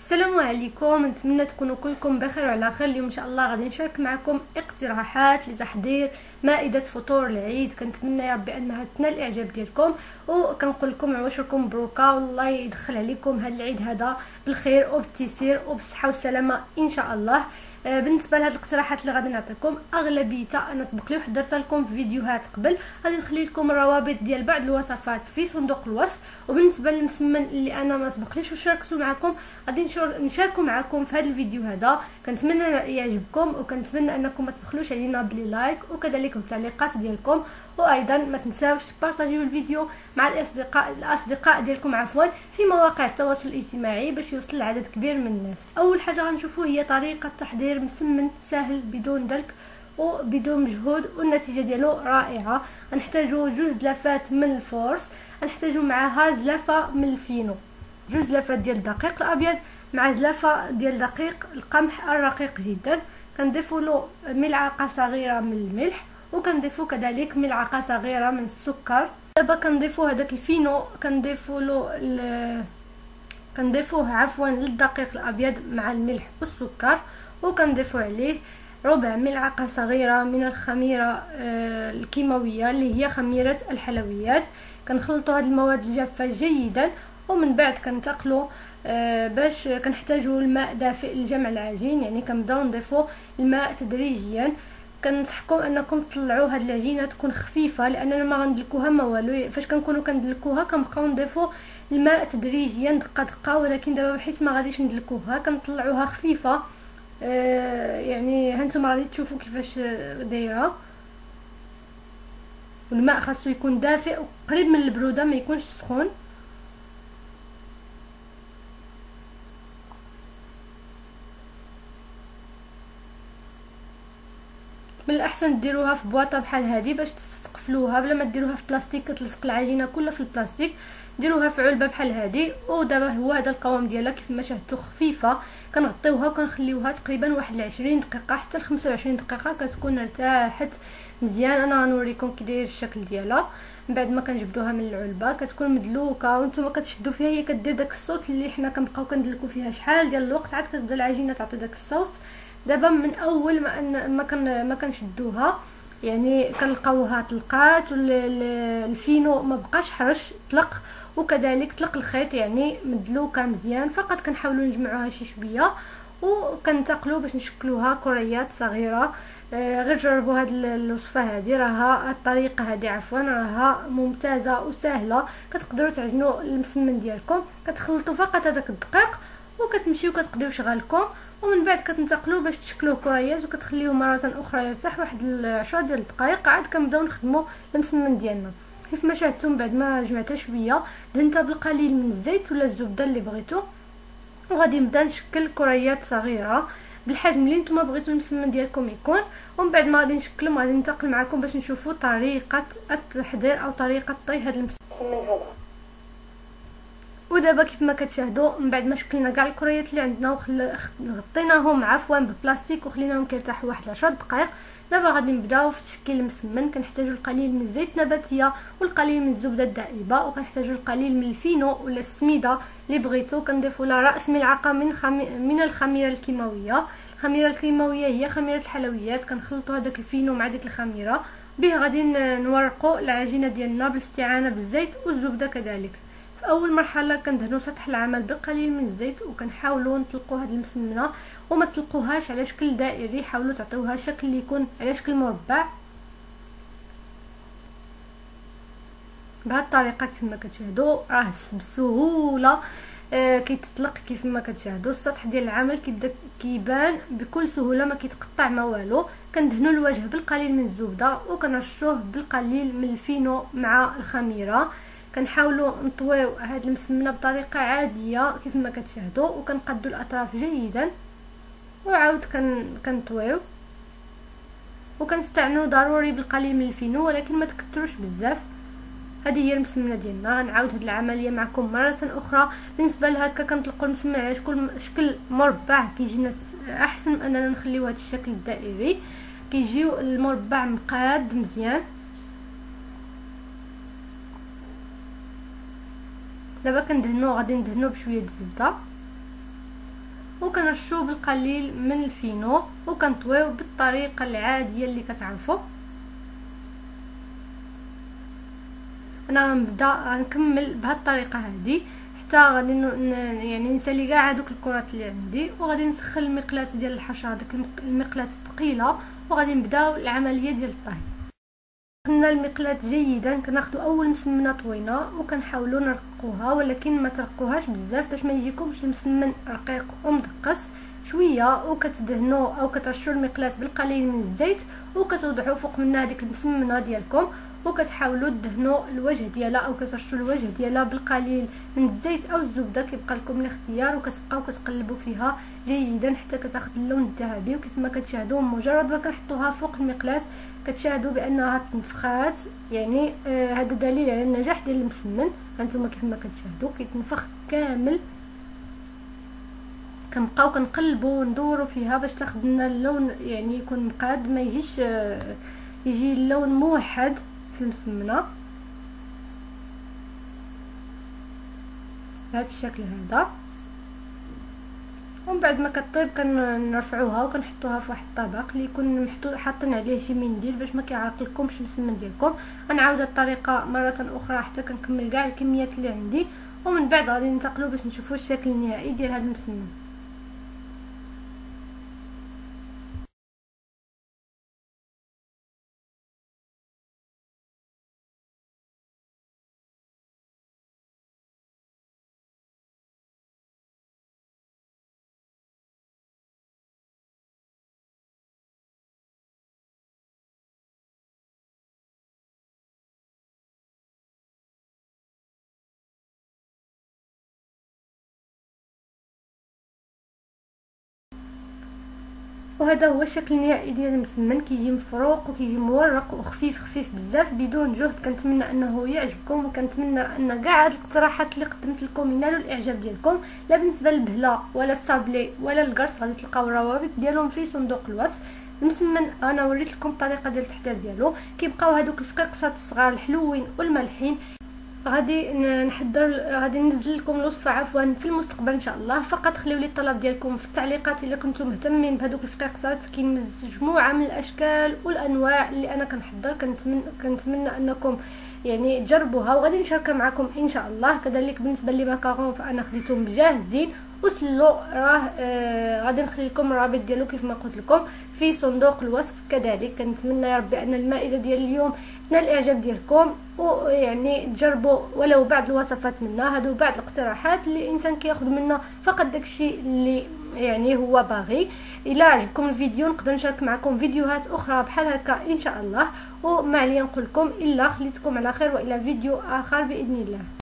السلام عليكم، نتمنى تكونوا كلكم بخير وعلى خير. اليوم ان شاء الله غادي نشارك معكم اقتراحات لتحضير مائده فطور العيد. كنتمنى يا ربي انها تنال الاعجاب ديالكم، وكنقول لكم عواشركم مبروكه، والله يدخل عليكم هذا العيد هذا بالخير وبالتيسير وبالصحه والسلامه ان شاء الله. بالنسبه لهاد الاقتراحات اللي غادي نعطيكم اغلبيتها انا سبق لي وحضرت لكم في فيديوهات قبل، غادي نخلي لكم الروابط ديال بعض الوصفات في صندوق الوصف. وبالنسبه للمسمن اللي انا ما سبقليش وشاركته معكم، غادي نشاركو معكم في هذا الفيديو هذا. كنتمنى يعجبكم، وكنتمنى انكم ما تبخلوش علينا بلي لايك وكذلك بالتعليقات ديالكم، وايضا ما تنساوش تبارطاجيو الفيديو مع الاصدقاء ديالكم في مواقع التواصل الاجتماعي باش يوصل لعدد كبير من الناس. اول حاجه غنشوفوا هي طريقه تحضير مسمن سهل بدون دلك وبدون مجهود، والنتيجه ديالو رائعه. غنحتاجوا جوج لافات من الفورس، غنحتاجوا معها زلافه من الفينو، جوج زلافات ديال الدقيق الابيض مع زلافه ديال دقيق القمح الرقيق جدا. كنضيفوا له ملعقه صغيره من الملح، وكنضيفوا كذلك ملعقه صغيره من السكر. دابا كنضيفوا هذاك الفينو، كنضيفوه للدقيق الابيض مع الملح والسكر، وكنضيفوا عليه ربع ملعقه صغيره من الخميره الكيماويه اللي هي خميره الحلويات. كنخلطوا هاد المواد الجافه جيدا، ومن بعد كنتقلوا باش كنحتاجوا الماء دافئ لجمع العجين، يعني كنبداو نضيفوا الماء تدريجيا. كنصحكم انكم تطلعوا هاد العجينه تكون خفيفه، لاننا ما غندلكوها ما والو. فاش كنكونوا كندلكوها كنبقاو نضيفوا الماء تدريجيا دقه دقه، ولكن دابا بحيث ما غاديش ندلكوها كنطلعوها خفيفه. يعني هانتوما غادي تشوفوا كيفاش دايره. والماء خاصو يكون دافئ وقريب من البروده، ما يكونش سخون. من الاحسن ديروها في بواطه بحال هذه باش تستقفلوها، بلا ما ديروها في بلاستيك كتلصق العجينه كلها في البلاستيك. ديروها في علبه بحال هذه. ودابا هو هذا القوام ديالها كيف ما شاهدتوا، خفيفه. كنغطيوها وكنخليوها تقريبا واحد 20 دقيقه حتى ل 25 دقيقه، كتكون ارتاحت مزيان. انا غنوريكم كي داير الشكل ديالها. من بعد ما كنجبدوها من العلبه كتكون مدلوكه، وانتم كتشدوا فيها هي كدير داك الصوت اللي حنا كنبقاو كندلكو فيها شحال ديال الوقت عاد كتبدا العجينه تعطي داك الصوت. دابا من اول ما كنشدوها يعني كنلقاوها طلقات، والفينو ما بقاش حرش، طلق، وكذلك طلق الخيط يعني مدلوكه مزيان. فقط كنحاولوا نجمعوها شي شويه وكنتقلوا باش نشكلوها كريات صغيره. غير جربوا هاد الوصفه هذه، راها الطريقه هذه راها ممتازه وسهله. كتقدروا تعجنوا المسمن ديالكم، كتخلطوا فقط هذاك الدقيق وكتمشيو كتقضيو شغلكم، ومن بعد كتنتقلوا باش تشكلوه كريات وكتخليوه مره اخرى يرتاح واحد 10 ديال الدقائق. عاد كنبداو نخدموا المسمن ديالنا. كيف ما شاهدتم بعد ما جمعتها شويه دهنتها بالقليل من الزيت ولا الزبده اللي بغيتو، وغادي نبدا نشكل كريات صغيره بالحجم اللي نتوما بغيتو المسمن ديالكم يكون. ومن بعد ما غادي نشكلهم غادي ننتقل معكم باش نشوفوا طريقه التحضير او طريقه طي هذا المسمن هذا. ودابا كيف ما كتشاهدوا من بعد ما شكلنا كاع الكريات اللي عندنا غطيناهم ببلاستيك وخليناهم كيرتاحوا واحد 10 دقائق، دابا غادي نبداو في تشكيل المسمن. كنحتاجوا القليل من الزيت النباتيه والقليل من الزبده الدائبه، وكنحتاجوا القليل من الفينو ولا السميده اللي بغيتو. كنضيفوا لها راس ملعقه من الخميره الكيماويه. الخميره الكيماويه هي خميره الحلويات. كنخلطوا هذاك الفينو مع ديك الخميره، به غادي نورقوا العجينه ديالنا بالاستعانه بالزيت والزبده كذلك. في اول مرحله كندهنوا سطح العمل بقليل من الزيت، وكنحاولوا نطلقوا هذه المسمنه وما تطلقوهاش على شكل دائري، حاولوا تعطيوها شكل اللي يكون على شكل مربع بهذه الطريقه. كيف ما كتشاهدوا راه بسهوله كيتطلق. كيف ما كتشاهدوا السطح ديال العمل كيبان بكل سهوله، ما كيتقطع ما والو. كندهنوا الوجه بالقليل من الزبده وكنرشوه بالقليل من الفينو مع الخميره. كنحاولوا نطويو هاد المسمنه بطريقه عاديه كيف ما كتشاهدوا، وكنقادوا الاطراف جيدا وعاود كنطويو. وكنستعنوا ضروري بالقليل من الفينو، ولكن ما تكثروش بزاف. هذه هي المسمنه ديالنا. غنعاود هاد العمليه معكم مره اخرى. بالنسبه لهكا كنطلقوا المسمن على شكل مربع، كيجينا احسن من اننا نخليو هذا الشكل الدائري. كيجيو المربع مقاد مزيان. دابا كندهنو، غادي ندهنو بشويه د الزبده وكنرشوه بالقليل من الفينو وكنطويو بالطريقه العاديه اللي كتعرفوا. انا غنبدا نكمل بهذه الطريقه هذه حتى غادي يعني نسالي كاع هذوك الكرات اللي عندي، وغادي نسخن المقلاة ديال الحشره، ديك المقلاة الثقيله، وغادي نبداو العمليه ديال الطهي. سخنا المقلاة جيدا، كناخذوا اول مسمنه طوينه وكنحاولوا نرقوها، ولكن ما ترقوهاش بزاف باش ما يجيكمش المسمن رقيق ومدقس شويه، وكتدهنوا او كترشوا المقلاة بالقليل من الزيت وكتوضعوا فوق منها هذيك المسمنه ديالكم، وكتحاولوا تدهنوا الوجه ديالها او كترشوا الوجه ديالها بالقليل من الزيت او الزبده، كيبقى لكم الاختيار، وكتبقاو كتقلبوا فيها جيدا حتى كتاخذ اللون الذهبي. وكيف ما كتشاهدوا مجرد ما كنحطوها فوق المقلاة كتشاهدوا بانها تنفخات، يعني هذا دليل على النجاح ديال المسمن. هانتوما كيف ما كتشاهدوا كيتنفخ كامل، كنبقاو كنقلبوا وندوروا فيها باش تاخذ لنا اللون، يعني يكون مقاد، ما يجيش يجي اللون موحد في المسمنه بهذا الشكل هذا. ومن بعد ما كطيب كنرفعوها وكنحطوها في واحد الطبق اللي يكون محطوط حاطين عليه شي منديل باش ما كيعرق لكمش المسمن ديالكم. غنعاود الطريقه مره اخرى حتى كنكمل كاع الكميات اللي عندي، ومن بعد غادي ننتقلوا باش نشوفوا الشكل النهائي ديال هذا المسمن. وهذا هو الشكل النهائي ديال المسمن، كيجي مفروق وكيجي مورق وخفيف خفيف بزاف بدون جهد. كنتمنى انه يعجبكم، وكنتمنى ان كاع هاد الاقتراحات اللي قدمت لكم ينالوا الاعجاب ديالكم. لا بالنسبه للبهله ولا الصابلي ولا القرص غادي تلقاو الروابط ديالهم في صندوق الوصف. المسمن انا وريت لكم الطريقه ديال التحضير ديالو. كيبقاو هذوك الفقيقسات الصغار الحلوين والمالحين. غادي ننزل لكم الوصفه عفوا في المستقبل ان شاء الله. فقط خليو لي الطلب ديالكم في التعليقات الا كنتم مهتمين بهذوك الفقيقسات. كاين مجموعه من الاشكال والانواع اللي انا كنحضر، كنتمنى انكم يعني تجربوها، وغادي نشاركها معكم ان شاء الله. كذلك بالنسبه لي ماكارون فانا خديتهم جاهزين وسلو، غادي نخلي لكم الرابط ديالو كيف ما قلت لكم في صندوق الوصف. كذلك كنتمنى يا ربي ان المائده ديال اليوم نال الاعجاب ديالكم، ويعني تجربوا ولو بعض الوصفات منها. هادو بعض الاقتراحات اللي الانسان كياخذ منها فقط داكشي اللي يعني هو باغي. الا عجبكم الفيديو نقدر نشارك معكم فيديوهات اخرى بحال هكا ان شاء الله. وما عليا نقول لكم الا خليتكم على خير، والى فيديو اخر باذن الله.